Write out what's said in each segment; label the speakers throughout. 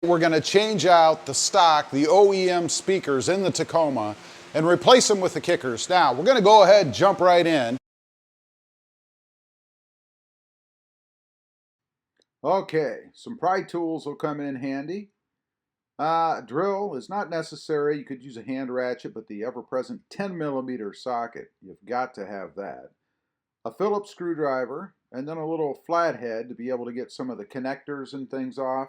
Speaker 1: We're going to change out the stock, the OEM speakers in the Tacoma, and replace them with the kickers. Now, we're going to go ahead and jump right in. Okay, some pry tools will come in handy. Drill is not necessary. You could use a hand ratchet, but the ever-present 10mm socket, you've got to have that. A Phillips screwdriver, and then a little flathead to be able to get some of the connectors and things off.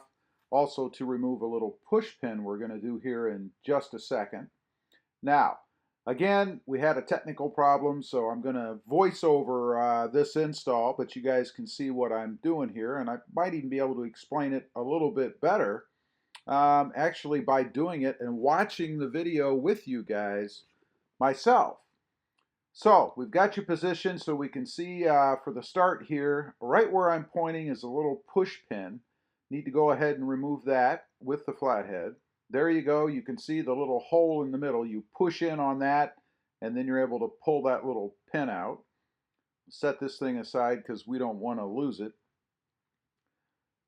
Speaker 1: Also to remove a little push pin we're going to do here in just a second. Now, again, we had a technical problem, so I'm going to voice over this install, but you guys can see what I'm doing here, and I might even be able to explain it a little bit better actually by doing it and watching the video with you guys myself. So we've got you positioned so we can see for the start here, right where I'm pointing is a little push pin. Need to go ahead and remove that with the flathead. There you go. You can see the little hole in the middle. You push in on that and then you're able to pull that little pin out. Set this thing aside because we don't want to lose it.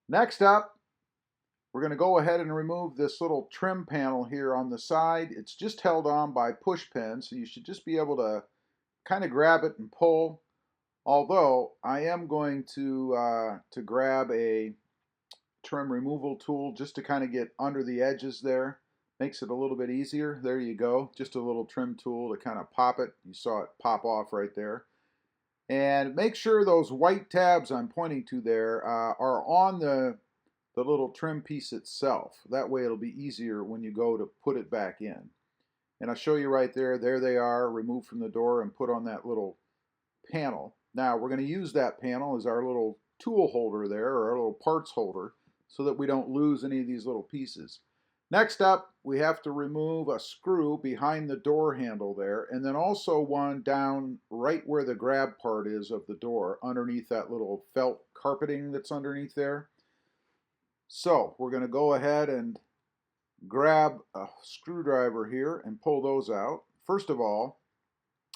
Speaker 1: Next up, we're going to go ahead and remove this little trim panel here on the side. It's just held on by push pins, so you should just be able to kind of grab it and pull. Although I am going to grab a trim removal tool just to kind of get under the edges there. Makes it a little bit easier. There you go. Just a little trim tool to kind of pop it. You saw it pop off right there. And make sure those white tabs I'm pointing to there are on the little trim piece itself. That way it'll be easier when you go to put it back in. And I'll show you right there. There they are, removed from the door and put on that little panel. Now we're going to use that panel as our little tool holder there, or our little parts holder, so that we don't lose any of these little pieces. Next up, we have to remove a screw behind the door handle there, and then also one down right where the grab part is of the door, underneath that little felt carpeting that's underneath there. So we're going to go ahead and grab a screwdriver here and pull those out. First of all,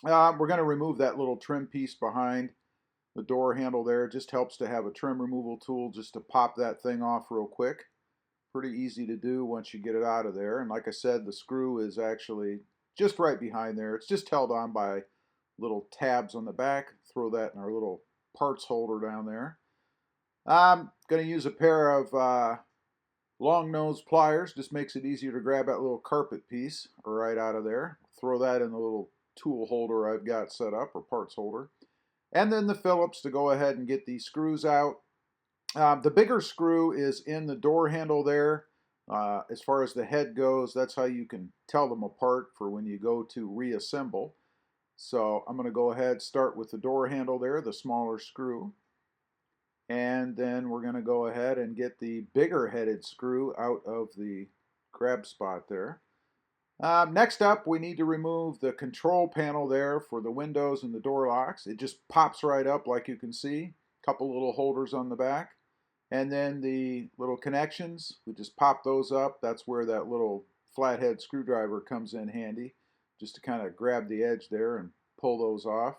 Speaker 1: we're going to remove that little trim piece behind the door handle there. It just helps to have a trim removal tool just to pop that thing off real quick. Pretty easy to do once you get it out of there. And like I said, the screw is actually just right behind there. It's just held on by little tabs on the back. Throw that in our little parts holder down there. I'm going to use a pair of long nose pliers. Just makes it easier to grab that little carpet piece right out of there. Throw that in the little tool holder I've got set up, or parts holder. And then the Phillips to go ahead and get these screws out. The bigger screw is in the door handle there. As far as the head goes, that's how you can tell them apart for when you go to reassemble. So I'm going to go ahead, start with the door handle there, the smaller screw. And then we're going to go ahead and get the bigger headed screw out of the grab spot there. Next up, we need to remove the control panel there for the windows and the door locks. It just pops right up like you can see. A couple little holders on the back. And then the little connections, we just pop those up. That's where that little flathead screwdriver comes in handy, just to kind of grab the edge there and pull those off.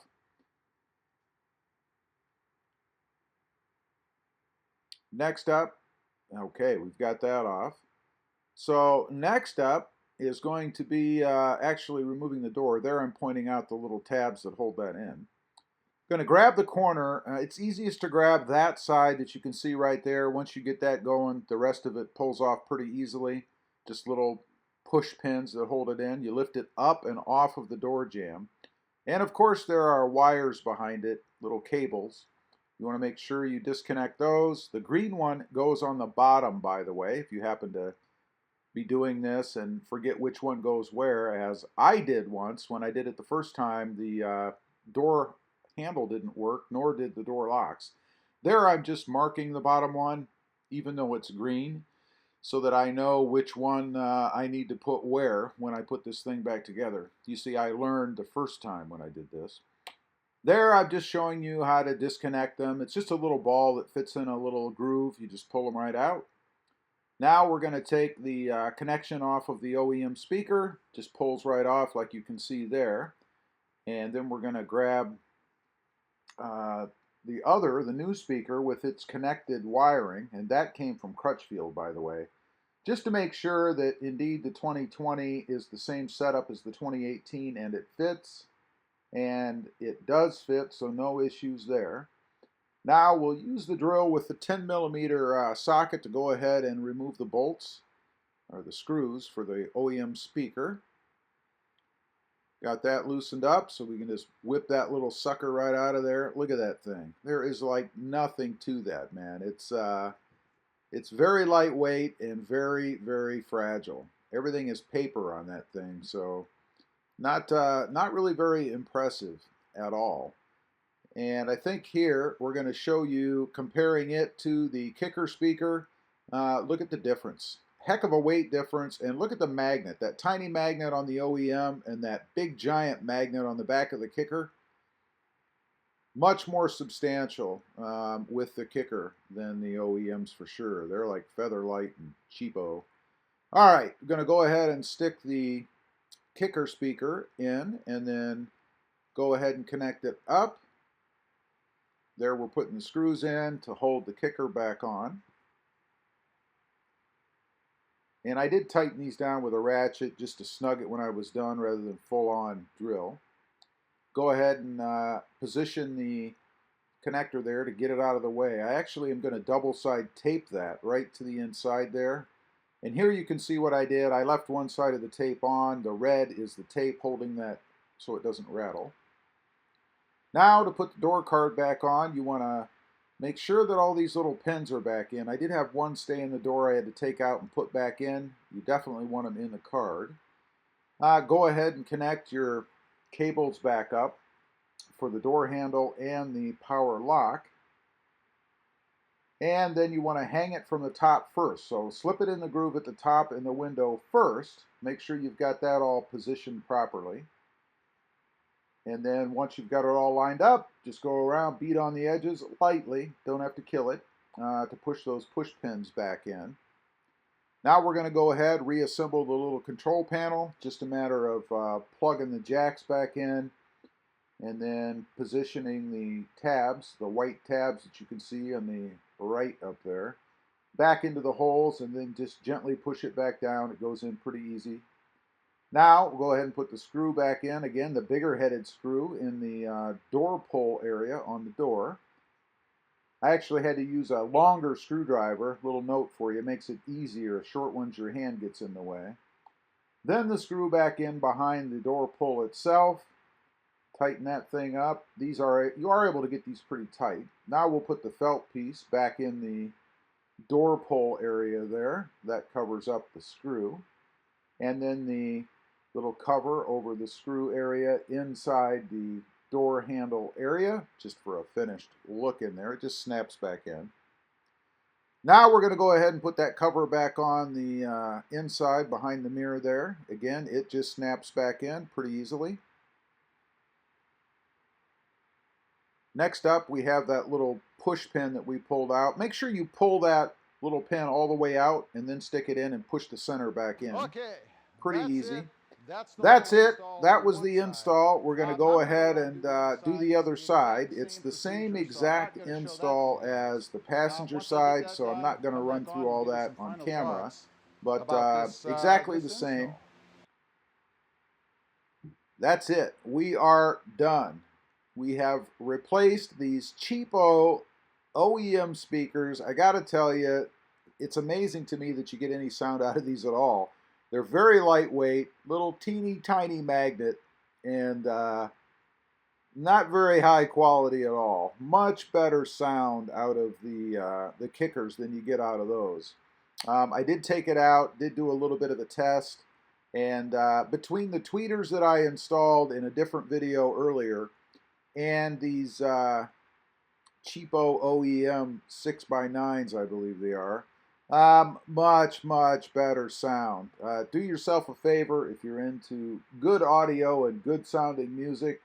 Speaker 1: Next up, okay, we've got that off. So next up is going to be actually removing the door. There I'm pointing out the little tabs that hold that in. Going to grab the corner. It's easiest to grab that side that you can see right there. Once you get that going, the rest of it pulls off pretty easily. Just little push pins that hold it in. You lift it up and off of the door jamb. And of course there are wires behind it, little cables. You want to make sure you disconnect those. The green one goes on the bottom, by the way, if you happen to be doing this and forget which one goes where, as I did once. When I did it the first time, the door handle didn't work, nor did the door locks. There I'm just marking the bottom one, even though it's green, so that I know which one I need to put where when I put this thing back together. You see, I learned the first time when I did this. There I'm just showing you how to disconnect them. It's just a little ball that fits in a little groove. You just pull them right out. Now we're going to take the connection off of the OEM speaker. Just pulls right off like you can see there. And then we're going to grab the new speaker with its connected wiring. And that came from Crutchfield, by the way. just to make sure that indeed the 2020 is the same setup as the 2018 and it fits, and it does fit, so no issues there. Now we'll use the drill with the 10mm socket to go ahead and remove the bolts or the screws for the OEM speaker. Got that loosened up, so we can just whip that little sucker right out of there. Look at that thing. There is like nothing to that, man. It's very lightweight and very, very fragile. Everything is paper on that thing, so not really very impressive at all. And I think here we're going to show you comparing it to the kicker speaker. Look at the difference. Heck of a weight difference, and look at the magnet, that tiny magnet on the OEM and that big giant magnet on the back of the kicker. Much more substantial with the kicker than the OEMs for sure. They're like feather light and cheapo. All right, I'm going to go ahead and stick the kicker speaker in and then go ahead and connect it up. There we're putting the screws in to hold the kicker back on. And I did tighten these down with a ratchet just to snug it when I was done rather than full on drill. Go ahead and position the connector there to get it out of the way. I actually am going to double side tape that right to the inside there. And here you can see what I did. I left one side of the tape on. The red is the tape holding that so it doesn't rattle. Now to put the door card back on, you want to make sure that all these little pins are back in. I did have one stay in the door I had to take out and put back in. You definitely want them in the card. Go ahead and connect your cables back up for the door handle and the power lock. And then you want to hang it from the top first. So slip it in the groove at the top in the window first. Make sure you've got that all positioned properly. And then once you've got it all lined up, just go around, beat on the edges lightly, don't have to kill it, to push those push pins back in. Now we're going to go ahead, reassemble the little control panel, just a matter of plugging the jacks back in, and then positioning the tabs, the white tabs that you can see on the right up there, back into the holes, and then just gently push it back down. It goes in pretty easy. Now we'll go ahead and put the screw back in, again the bigger headed screw in the door pull area on the door. I actually had to use a longer screwdriver, little note for you, it makes it easier, short ones your hand gets in the way. Then the screw back in behind the door pull itself, tighten that thing up. You are able to get these pretty tight. Now we'll put the felt piece back in the door pull area there, that covers up the screw. And then the little cover over the screw area inside the door handle area, just for a finished look in there. It just snaps back in. Now we're going to go ahead and put that cover back on the inside behind the mirror there. Again, it just snaps back in pretty easily. Next up, we have that little push pin that we pulled out. Make sure you pull that little pin all the way out and then stick it in and push the center back in.
Speaker 2: Okay.
Speaker 1: Pretty easy.
Speaker 2: That's
Speaker 1: it. That was the install. We're going to go ahead and do the other side. It's the same exact install as the passenger side, so I'm not going to run through all that on camera, but exactly the same. That's it. We are done. We have replaced these cheapo OEM speakers. I got to tell you, it's amazing to me that you get any sound out of these at all. They're very lightweight, little teeny tiny magnet, and not very high quality at all. Much better sound out of the kickers than you get out of those. I did take it out, did do a little bit of a test, and between the tweeters that I installed in a different video earlier and these cheapo OEM 6x9s, I believe they are, much better sound. Do yourself a favor if you're into good audio and good sounding music.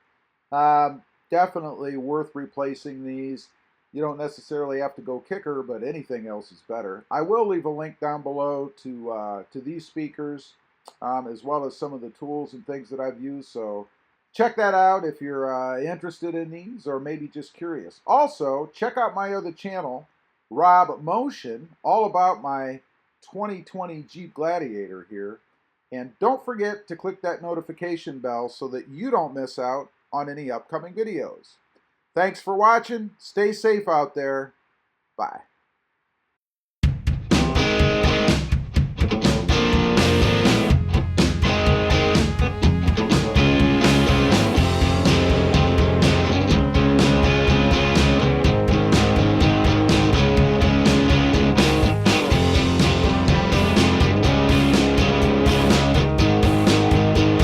Speaker 1: Definitely worth replacing these. You don't necessarily have to go kicker, but anything else is better. I will leave a link down below to these speakers, as well as some of the tools and things that I've used. So check that out if you're interested in these or maybe just curious. Also, check out my other channel, RobMotive, all about my 2020 Jeep Gladiator here. And don't forget to click that notification bell so that you don't miss out on any upcoming videos. Thanks for watching. Stay safe out there. Bye.